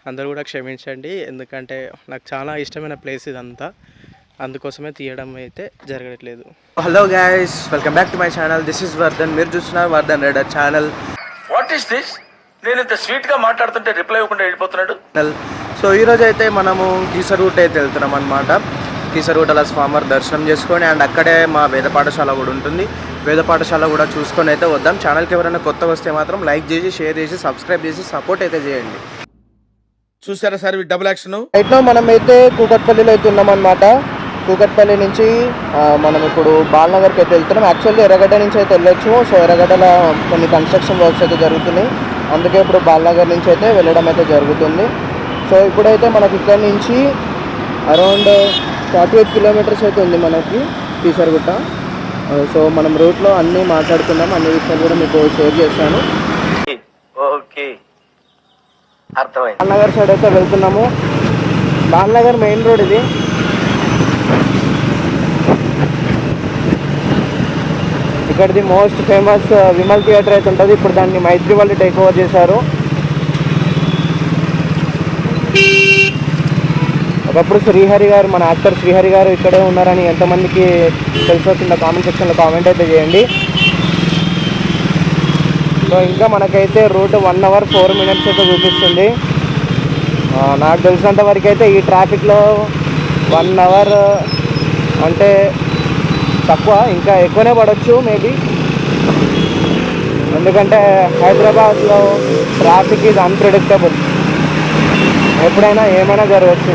అందరూ కూడా క్షమించండి, ఎందుకంటే నాకు చాలా ఇష్టమైన ప్లేస్ ఇదంతా, అందుకోసమే తీయడం అయితే జరగట్లేదు. Hello guys, welcome back to my channel. This is Vardhan. మీరు చూస్తున్నారు Vardhan rider channel. What is this? నేను ఇంత స్వీట్గా మాట్లాడుతుంటే రిప్లై ఇవ్వకుండా వెళ్ళిపోతున్నాడు. సో ఈరోజు అయితే మనము కీసరగుట్ట అయితే వెళ్తున్నాం అనమాట. కీసరగుట్టల స్వామివారి దర్శనం చేసుకొని అండ్ అక్కడే మా వేద పాఠశాల కూడా ఉంటుంది. వేద పాఠశాల కూడా చూసుకొని అయితే వద్దాం. ఛానల్కి ఎవరైనా కొత్తగా వస్తే మాత్రం లైక్ చేసి, షేర్ చేసి, సబ్స్క్రైబ్ చేసి సపోర్ట్ అయితే చేయండి. చూసారా సార్ డబుల్ యాక్షన్. రైట్లో మనమైతే కూకట్పల్లిలో అయితే ఉన్నామన్నమాట. కూకట్పల్లి నుంచి మనం ఇప్పుడు బాలనగర్కి అయితే వెళ్తున్నాం. యాక్చువల్లీ ఎర్రగడ్డ నుంచి అయితే వెళ్ళొచ్చు. సో ఎర్రగడ్డలో కొన్ని కన్స్ట్రక్షన్ వర్క్స్ అయితే జరుగుతున్నాయి, అందుకే ఇప్పుడు బాలనగర్ నుంచి అయితే వెళ్ళడం అయితే జరుగుతుంది. సో ఇప్పుడైతే మనకి ఇక్కడ నుంచి అరౌండ్ 48 కిలోమీటర్స్ అయితే ఉంది మనకి కీసరగుట్ట. సో మనం రూట్లో అన్నీ మాట్లాడుకుందాం, అన్ని విషయాలు కూడా మీకు షేర్ చేస్తాను. ఓకే, అర్థమైంది. బాలనగర్ సైడ్ అయితే వెళ్తున్నాము. బాలనగర్ మెయిన్ రోడ్ ఇది. ఇక్కడిది మోస్ట్ ఫేమస్ విమల్ థియేటర్ అయితే ఉంటుంది. ఇప్పుడు దాన్ని మైత్రి వాళ్ళు టేక్ ఓవర్ చేశారు. ఒకప్పుడు శ్రీహరి గారు, మన యాక్టర్ శ్రీహరి గారు ఇక్కడే ఉన్నారని ఎంతమందికి తెలిసి కింద కామెంట్ సెక్షన్లో కామెంట్ అయితే చేయండి. సో ఇంకా మనకైతే రూట్ 1 hour 4 minutes అయితే చూపిస్తుంది. నాకు తెలిసినంత వరకు అయితే ఈ ట్రాఫిక్లో 1 hour అంటే తక్కువ, ఇంకా ఎక్కువనే పడవచ్చు మేబీ, ఎందుకంటే హైదరాబాద్లో ట్రాఫిక్ ఈజ్ అన్ప్రెడిక్టబుల్, ఎప్పుడైనా ఏమైనా జరగచ్చు.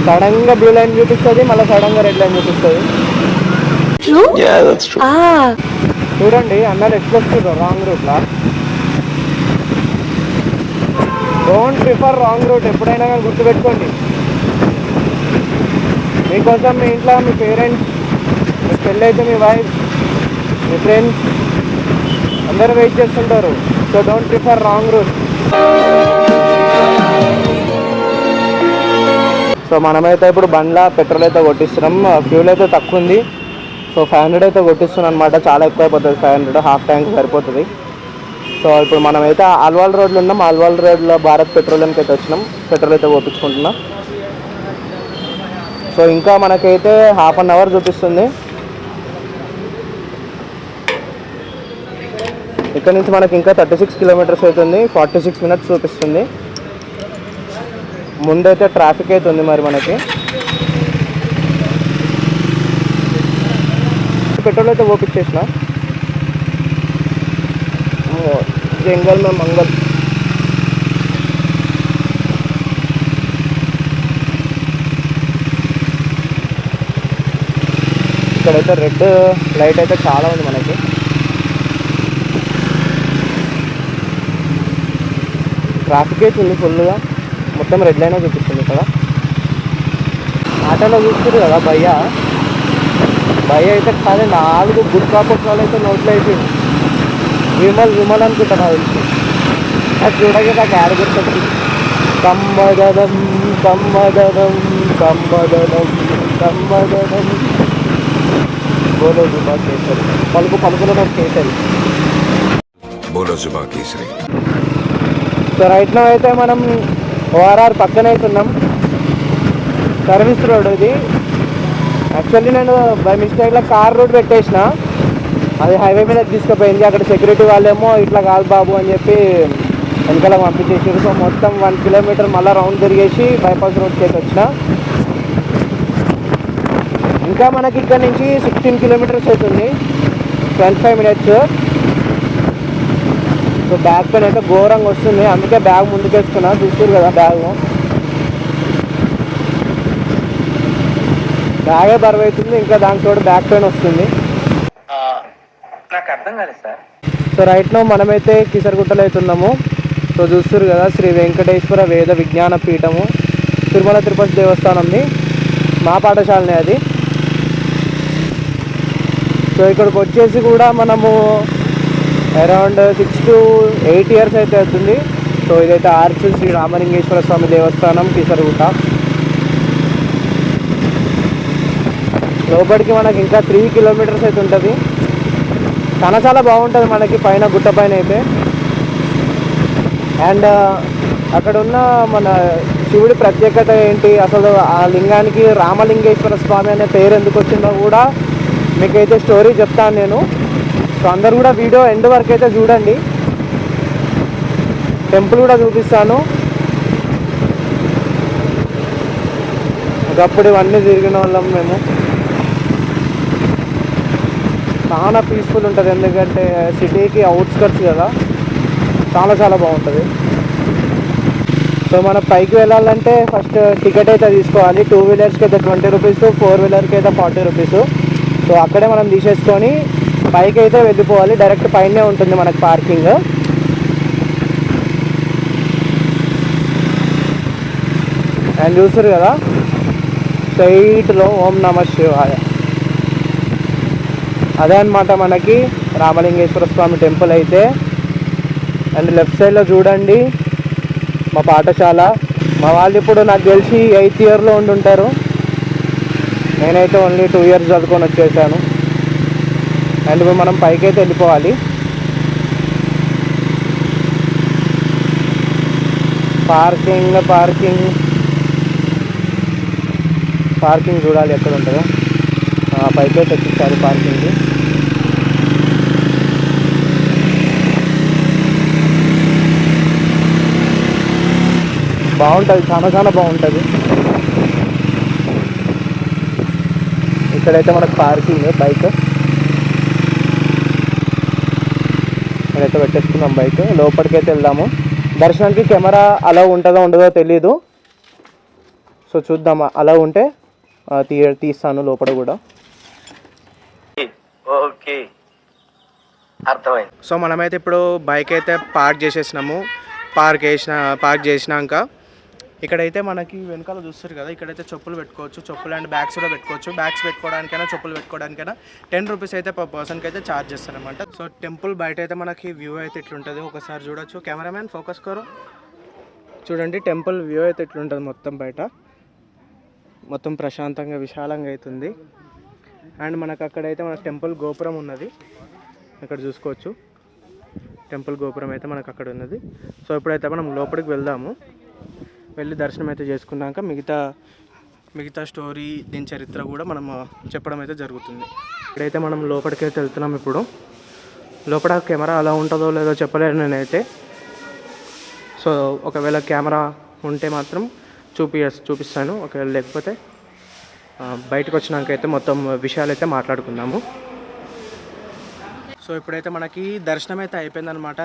సడన్గా బ్లూ లైన్ చూపిస్తుంది, మళ్ళీ సడన్గా రెడ్ లైన్ చూపిస్తుంది. చూడండి అన్నలు ఎట్లా వస్తుందో రాంగ్ రూట్లో. డోంట్ ప్రిఫర్ రాంగ్ రూట్, ఎప్పుడైనా కానీ గుర్తుపెట్టుకోండి. మీకోసం మీ ఇంట్లో మీ పేరెంట్స్, మీ పెళ్ళైతే మీ వైఫ్, మీ ఫ్రెండ్స్ అందరూ వెయిట్ చేస్తుంటారు. So don't prefer wrong route. So మనమైతే ఇప్పుడు బండ్ల పెట్రోల్ అయితే కొట్టిస్తున్నాం. ఫ్యూల్ అయితే తక్కువ ఉంది. సో 500 అయితే కొట్టిస్తున్నాం అనమాట. చాలా ఎక్కువ అయిపోతుంది 500, హాఫ్ ట్యాంక్ సరిపోతుంది. సో ఇప్పుడు మనమైతే ఆల్వాల్ రోడ్లో ఉన్నాం. ఆల్వాల్ రోడ్లో భారత్ పెట్రోలియంకి అయితే వచ్చినాం. పెట్రోల్ అయితే పోపించుకుంటున్నాం. సో ఇంకా మనకైతే 1/2 hour చూపిస్తుంది. ఇక్కడ నుంచి మనకి ఇంకా 36 kilometers అవుతుంది. 46 minutes చూపిస్తుంది. ముందైతే ట్రాఫిక్ అయితే ఉంది మరి మనకి. పెట్రోల్ అయితే ఓపించేసిన. జంగల్ మే మంగల్. ఇక్కడైతే రెడ్ లైట్ అయితే చాలా ఉంది మనకి. ట్రాఫిక్ అయితే ఉంది ఫుల్గా, మొత్తం రెడ్ లైన్ చూపిస్తుంది ఇక్కడ. ఆటోలో చూస్తుంది కదా భయ్య అయితే కాదు, 4 గుట్కా పొట్లాలు అయితే నోట్లో అయిపోయింది. విమల్ అనుకుంటా నాకు తెలిసి. అది చూడగా నాకు యాడ్ గుర్తొచ్చింది. కమ్మదనం కమ్మదనం కమ్మదనం కమ్మదనం బోలో జుబా కేసరి, పలుకులో కేసరి. సో రైట్ నౌ అయితే మనం ORR పక్కన అవుతున్నాం. సర్వీస్ రోడ్ ఇది. యాక్చువల్లీ నేను బై మిస్టేక్లో కార్ రోడ్ పెట్టేసిన, అది హైవే మీద తీసుకుపోయింది. అక్కడ సెక్యూరిటీ వాళ్ళేమో ఇట్లా కాదు బాబు అని చెప్పి వెనకాల పంపించేసారు. సో మొత్తం 1 kilometer మళ్ళీ రౌండ్ తిరిగేసి బైపాస్ రోడ్కి అయితే వచ్చిన. ఇంకా మనకి ఇక్కడ నుంచి 16 kilometers అవుతుంది, 25 minutes. సో బ్యాగ్ పెయిన్ అయితే ఘోరంగా వస్తుంది, అందుకే బ్యాగ్ ముందుకేసుకున్నా. చూస్తారు కదా బ్యాగే బరువు అవుతుంది, ఇంకా దాంతో బ్యాక్ పెయిన్ వస్తుంది. నాకు అర్థం కాలేదు సార్. సో రైట్ నో మనమైతే కీసరగుట్టలో అవుతున్నాము. సో చూస్తారు కదా శ్రీ వెంకటేశ్వర వేద విజ్ఞాన పీఠము, తిరుమల తిరుపతి దేవస్థానంది, మా పాఠశాలనే అది. సో ఇక్కడికి వచ్చేసి కూడా మనము అరౌండ్ 6 to 8 years అయితే అవుతుంది. సో ఇదైతే ఆర్చ్ శ్రీ రామలింగేశ్వర స్వామి దేవస్థానం కీసరగుట్ట. లోపలికి మనకి ఇంకా 3 kilometers అయితే ఉంటుంది. చాలా బాగుంటుంది మనకి పైన గుట్ట పైన అయితే. అండ్ అక్కడ ఉన్న మన శివుడి ప్రత్యేకత ఏంటి, అసలు ఆ లింగానికి రామలింగేశ్వర స్వామి అనే పేరు ఎందుకు వచ్చిందో కూడా మీకైతే స్టోరీ చెప్తాను నేను. సో అందరు కూడా వీడియో ఎండ్ వరకు అయితే చూడండి. టెంపుల్ కూడా చూపిస్తాను. ఒకప్పుడు ఇవన్నీ తిరిగిన వాళ్ళం మేము. చాలా పీస్ఫుల్ ఉంటుంది, ఎందుకంటే సిటీకి అవుట్స్కట్స్ కదా, చాలా బాగుంటుంది. సో మనం పైకి వెళ్ళాలంటే ఫస్ట్ టికెట్ అయితే తీసుకోవాలి. 2 వీలర్స్కి అయితే 20 రూపీస్, 4 వీలర్కి అయితే 40 రూపీస్. సో అక్కడే మనం తీసేసుకొని పైకి అయితే వెళ్ళిపోవాలి. డైరెక్ట్ పైనే ఉంటుంది మనకు పార్కింగ్. అండ్ చూస్తారు కదా స్ట్రైట్లో ఓం నమ శివాయ, అదే అనమాట మనకి రామలింగేశ్వర స్వామి టెంపుల్ అయితే. అండ్ లెఫ్ట్ సైడ్లో చూడండి మా పాఠశాల. మా వాళ్ళు ఇప్పుడు నాకు తెలిసి 8th ఇయర్లో ఉండుంటారు. నేనైతే ఓన్లీ 2 ఇయర్స్ చదువుకొని వచ్చేసాను. అండ్ ఇప్పుడు మనం పైకి అయితే వెళ్ళిపోవాలి. పార్కింగ్ చూడాలి ఎక్కడ ఉంటుందో. పైకి అయితే తెచ్చిచ్చారు పార్కింగ్. బాగుంటుంది, చాలా బాగుంటుంది. ఇక్కడైతే మనకు పార్కింగ్ బైక్ ఇక్కడైతే పెట్టేసుకున్నాం బైక్. లోపలికైతే వెళ్దాము. దర్శనానికి కెమెరా అలా ఉంటుందో ఉండదో తెలీదు. సో చూద్దాం, అలా ఉంటే తీస్తాను లోపల కూడా. ఓకే, అర్థమైంది. సో మనమైతే ఇప్పుడు బైక్ అయితే పార్క్ చేసినాక ఇక్కడైతే మనకి వెనకాల చూస్తారు కదా, ఇక్కడైతే చెప్పులు పెట్టుకోవచ్చు. చెప్పులు అండ్ బ్యాగ్స్ కూడా పెట్టుకోవచ్చు. బ్యాగ్స్ పెట్టుకోవడానికైనా చెప్పులు పెట్టుకోవడానికైనా 10 రూపీస్ అయితే పర్ పర్సన్కి అయితే ఛార్జ్ చేస్తారనమాట. సో టెంపుల్ బయట అయితే మనకి వ్యూ అయితే ఇట్లుంటుంది. ఒకసారి చూడొచ్చు. కెమెరామ్యాన్ ఫోకస్ కరు. చూడండి టెంపుల్ వ్యూ అయితే ఇట్లుంటుంది. మొత్తం బయట మొత్తం ప్రశాంతంగా విశాలంగా అవుతుంది. అండ్ మనకు అక్కడైతే మన టెంపుల్ గోపురం ఉన్నది, ఇక్కడ చూసుకోవచ్చు. టెంపుల్ గోపురం అయితే మనకు అక్కడ ఉన్నది. సో ఇప్పుడైతే మనం లోపలికి వెళ్దాము. వెళ్ళి దర్శనం అయితే చేసుకున్నాక మిగతా స్టోరీ, దీని చరిత్ర కూడా మనం చెప్పడం అయితే జరుగుతుంది. ఇప్పుడైతే మనం లోపలికి అయితే వెళ్తున్నాం. ఇప్పుడు లోపల కెమెరా అలా ఉంటుందో లేదో చెప్పలేను నేనైతే. సో ఒకవేళ కెమెరా ఉంటే మాత్రం చూపిస్తాను. ఒకవేళ లేకపోతే బయటకు వచ్చినాక అయితే మొత్తం విషయాలు అయితే మాట్లాడుకుందాము. సో ఇప్పుడైతే మనకి దర్శనం అయితే అయిపోయిందనమాట.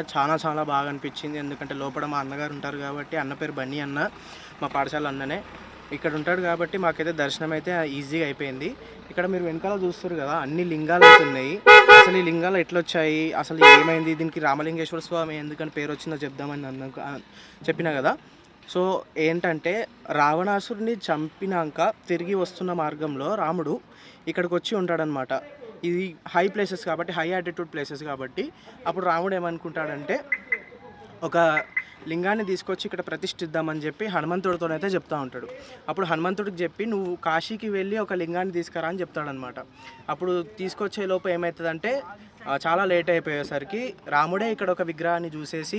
చాలా బాగా అనిపించింది. ఎందుకంటే లోపల మా అన్నగారు ఉంటారు కాబట్టి, అన్న పేరు బన్నీ అన్న, మా పాఠశాల అన్ననే ఇక్కడ ఉంటాడు కాబట్టి మాకైతే దర్శనం అయితే ఈజీగా అయిపోయింది. ఇక్కడ మీరు వెనకాల చూస్తారు కదా, అన్ని లింగాలు అయితే ఉన్నాయి. అసలు ఈ లింగాలు ఎట్లా వచ్చాయి, అసలు ఏమైంది, దీనికి రామలింగేశ్వర స్వామి ఎందుకని పేరు వచ్చిందో చెప్దామని చెప్పినా కదా. సో ఏంటంటే రావణాసురుని చంపినాక తిరిగి వస్తున్న మార్గంలో రాముడు ఇక్కడికి వచ్చి ఉంటాడనమాట. ఇది హై ప్లేసెస్ కాబట్టి, హై ఆల్టిట్యూడ్ ప్లేసెస్ కాబట్టి, అప్పుడు రాముడు ఏమనుకుంటాడంటే ఒక లింగాన్ని తీసుకొచ్చి ఇక్కడ ప్రతిష్ఠిద్దామని చెప్పి హనుమంతుడితోనైతే చెప్తూ ఉంటాడు. అప్పుడు హనుమంతుడికి చెప్పి నువ్వు కాశీకి వెళ్ళి ఒక లింగాన్ని తీసుకురా అని చెప్తాడనమాట. అప్పుడు తీసుకొచ్చే లోపు ఏమవుతుందంటే చాలా లేట్ అయిపోయేసరికి రాముడే ఇక్కడ ఒక విగ్రహాన్ని చూసేసి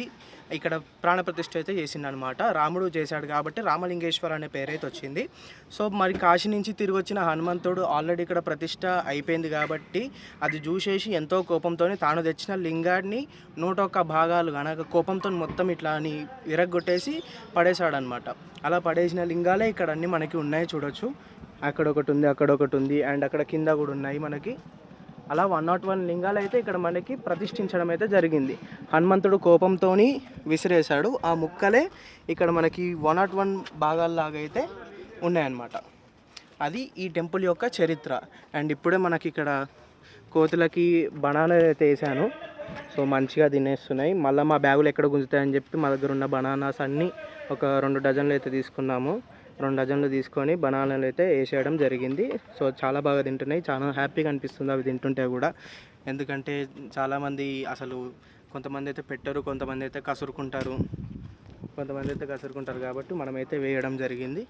ఇక్కడ ప్రాణప్రతిష్ఠ అయితే చేసిండనమాట. రాముడు చేశాడు కాబట్టి రామలింగేశ్వర అనే పేరైతే వచ్చింది. సో మరి కాశీ నుంచి తిరిగి వచ్చిన హనుమంతుడు ఆల్రెడీ ఇక్కడ ప్రతిష్ఠ అయిపోయింది కాబట్టి అది చూసేసి ఎంతో కోపంతో తాను తెచ్చిన లింగాన్ని 101 భాగాలు కనుక కోపంతో మొత్తం ఇట్లా అని విరగ్గొట్టేసి పడేశాడనమాట. అలా పడేసిన లింగాలే ఇక్కడ అన్నీ మనకి ఉన్నాయి, చూడొచ్చు. అక్కడ ఒకటి ఉంది అండ్ అక్కడ కింద కూడా ఉన్నాయి మనకి. అలా 101 లింగాలు అయితే ఇక్కడ మనకి ప్రతిష్ఠించడం అయితే జరిగింది. హనుమంతుడు కోపంతో విసిరేశాడు. ఆ ముక్కలే ఇక్కడ మనకి 101 భాగాల్లాగా అయితే ఉన్నాయన్నమాట. అది ఈ టెంపుల్ యొక్క చరిత్ర. అండ్ ఇప్పుడే మనకి ఇక్కడ కోతులకి బనానాలు అయితే వేసాను. సో మంచిగా తినేస్తున్నాయి. మళ్ళీ మా బ్యాగులు ఎక్కడ గుంజుతాయని చెప్పి మా దగ్గర ఉన్న బనానాస్ అన్నీ ఒక 2 డజన్లు అయితే తీసుకున్నాము. 2 డజన్లు తీసుకొని బనానాలు అయితే వేసేయడం జరిగింది. సో చాలా బాగా తింటున్నాయి. చాలా హ్యాపీగా అనిపిస్తుంది అవి తింటుంటే కూడా. ఎందుకంటే చాలామంది అసలు కొంతమంది అయితే పెట్టరు, కొంతమంది అయితే కసురుకుంటారు కాబట్టి మనమైతే వేయడం జరిగింది.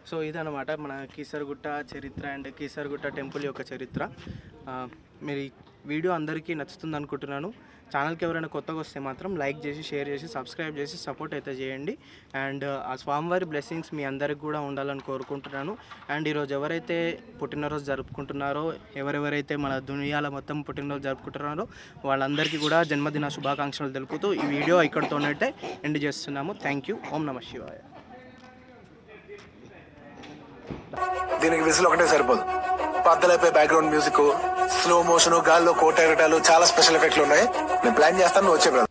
సో ఇదన్నమాట మన కీసరగుట్ట చరిత్ర అండ్ కీసరగుట్ట టెంపుల్ యొక్క చరిత్ర. మీరు వీడియో అందరికీ నచ్చుతుంది అనుకుంటున్నాను. ఛానల్కి ఎవరైనా కొత్తగా వస్తే మాత్రం లైక్ చేసి, షేర్ చేసి, సబ్స్క్రైబ్ చేసి సపోర్ట్ అయితే చేయండి. అండ్ ఆ స్వామివారి బ్లెస్సింగ్స్ మీ అందరికి కూడా ఉండాలని కోరుకుంటున్నాను. అండ్ ఈరోజు ఎవరైతే పుట్టినరోజు జరుపుకుంటున్నారో, ఎవరెవరైతే మన దునియాలో మొత్తం పుట్టినరోజు జరుపుకుంటున్నారో వాళ్ళందరికీ కూడా జన్మదిన శుభాకాంక్షలు తెలుపుతూ ఈ వీడియో ఇక్కడితోనైతే ఎండ్ చేస్తున్నాము. Thank you. ఓం నమః శివాయ. దీనికి విజిల్ ఒకటే సరిపోదు. పద్దలైపోయి బ్యాక్గ్రౌండ్ మ్యూజిక్, స్లో మోషన్, గాల్లో కోట ఎగటాలు, చాలా స్పెషల్ ఎఫెక్ట్లు ఉన్నాయి. నేను ప్లాన్ చేస్తాను, నువ్వు వచ్చే బ్రదర్.